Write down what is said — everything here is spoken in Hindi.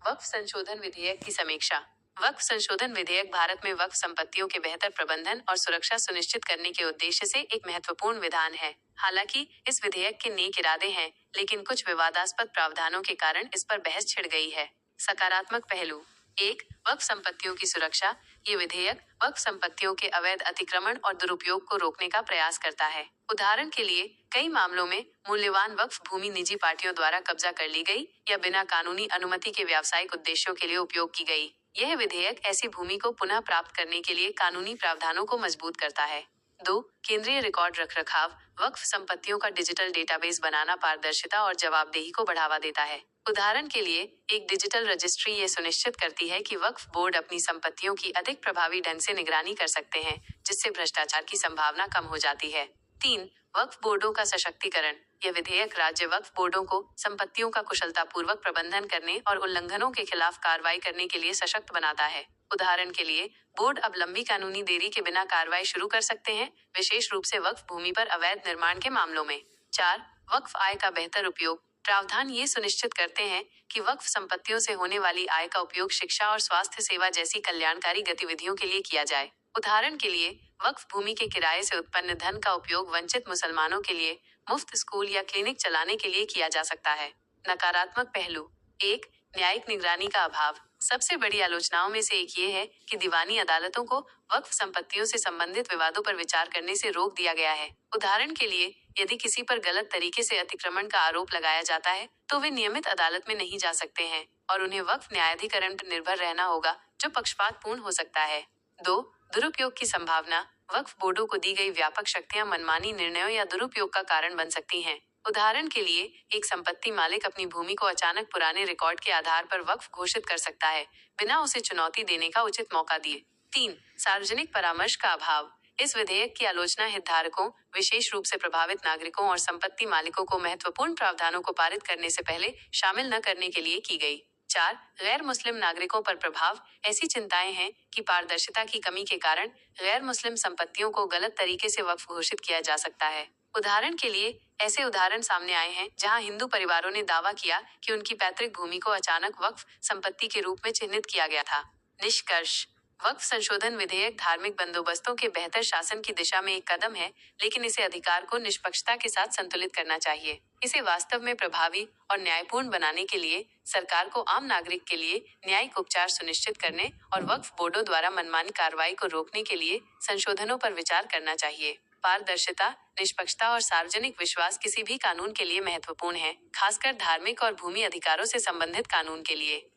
वक्फ संशोधन विधेयक की समीक्षा। वक्फ संशोधन विधेयक भारत में वक्फ संपत्तियों के बेहतर प्रबंधन और सुरक्षा सुनिश्चित करने के उद्देश्य से एक महत्वपूर्ण विधान है। हालांकि इस विधेयक के नेक इरादे हैं, लेकिन कुछ विवादास्पद प्रावधानों के कारण इस पर बहस छिड़ गई है। सकारात्मक पहलू। एक, वक्फ संपत्तियों की सुरक्षा। ये विधेयक वक्फ संपत्तियों के अवैध अतिक्रमण और दुरुपयोग को रोकने का प्रयास करता है। उदाहरण के लिए, कई मामलों में मूल्यवान वक्फ भूमि निजी पार्टियों द्वारा कब्जा कर ली गई या बिना कानूनी अनुमति के व्यावसायिक उद्देश्यों के लिए उपयोग की गई। यह विधेयक ऐसी भूमि को पुनः प्राप्त करने के लिए कानूनी प्रावधानों को मजबूत करता है। 2. केंद्रीय रिकॉर्ड रखरखाव। वक्फ संपत्तियों का डिजिटल डेटाबेस बनाना पारदर्शिता और जवाबदेही को बढ़ावा देता है। उदाहरण के लिए, एक डिजिटल रजिस्ट्री ये सुनिश्चित करती है कि वक्फ बोर्ड अपनी संपत्तियों की अधिक प्रभावी ढंग से निगरानी कर सकते हैं, जिससे भ्रष्टाचार की संभावना कम हो जाती है। 3. वक्फ बोर्डों का सशक्तिकरण। यह विधेयक राज्य वक्फ बोर्डों को संपत्तियों का कुशलतापूर्वक प्रबंधन करने और उल्लंघनों के खिलाफ कार्रवाई करने के लिए सशक्त बनाता है। उदाहरण के लिए, बोर्ड अब लंबी कानूनी देरी के बिना कार्रवाई शुरू कर सकते हैं, विशेष रूप से वक्फ भूमि पर अवैध निर्माण के मामलों में। 4. वक्फ आय का बेहतर उपयोग। प्रावधान ये सुनिश्चित करते हैं कि वक्फ संपत्तियों से होने वाली आय का उपयोग शिक्षा और स्वास्थ्य सेवा जैसी कल्याणकारी गतिविधियों के लिए किया जाए। उदाहरण के लिए, वक्फ भूमि के किराए से उत्पन्न धन का उपयोग वंचित मुसलमानों के लिए मुफ्त स्कूल या क्लिनिक चलाने के लिए किया जा सकता है। नकारात्मक पहलू। 1. न्यायिक निगरानी का अभाव। सबसे बड़ी आलोचनाओं में से एक ये है कि दीवानी अदालतों को वक्फ संपत्तियों से संबंधित विवादों पर विचार करने से रोक दिया गया है। उदाहरण के लिए, यदि किसी पर गलत तरीके से अतिक्रमण का आरोप लगाया जाता है, तो वे नियमित अदालत में नहीं जा सकते हैं और उन्हें वक्फ न्यायाधिकरण पर निर्भर रहना होगा, जो पक्षपातपूर्ण हो सकता है। 2. दुरुपयोग की संभावना। वक्फ बोर्डों को दी गई व्यापक शक्तियां मनमानी निर्णयों या दुरुपयोग का कारण बन सकती हैं। उदाहरण के लिए, एक संपत्ति मालिक अपनी भूमि को अचानक पुराने रिकॉर्ड के आधार पर वक्फ घोषित कर सकता है, बिना उसे चुनौती देने का उचित मौका दिए। 3. सार्वजनिक परामर्श का अभाव। इस विधेयक की आलोचना हितधारकों, विशेष रूप से प्रभावित नागरिकों और संपत्ति मालिकों को महत्वपूर्ण प्रावधानों को पारित करने से पहले शामिल न करने के लिए की गई। 4. गैर मुस्लिम नागरिकों पर प्रभाव। ऐसी चिंताएं हैं कि पारदर्शिता की कमी के कारण गैर मुस्लिम संपत्तियों को गलत तरीके से वक्फ घोषित किया जा सकता है। उदाहरण के लिए, ऐसे उदाहरण सामने आए हैं जहां हिंदू परिवारों ने दावा किया कि उनकी पैतृक भूमि को अचानक वक्फ संपत्ति के रूप में चिन्हित किया गया था। निष्कर्ष। वक्फ संशोधन विधेयक धार्मिक बंदोबस्तों के बेहतर शासन की दिशा में एक कदम है, लेकिन इसे अधिकार को निष्पक्षता के साथ संतुलित करना चाहिए। इसे वास्तव में प्रभावी और न्यायपूर्ण बनाने के लिए सरकार को आम नागरिक के लिए न्यायिक उपचार सुनिश्चित करने और वक्फ बोर्डों द्वारा मनमानी कार्रवाई को रोकने के लिए संशोधनों पर विचार करना चाहिए। पारदर्शिता, निष्पक्षता और सार्वजनिक विश्वास किसी भी कानून के लिए महत्वपूर्ण है, खासकर धार्मिक और भूमि अधिकारों से संबंधित कानून के लिए।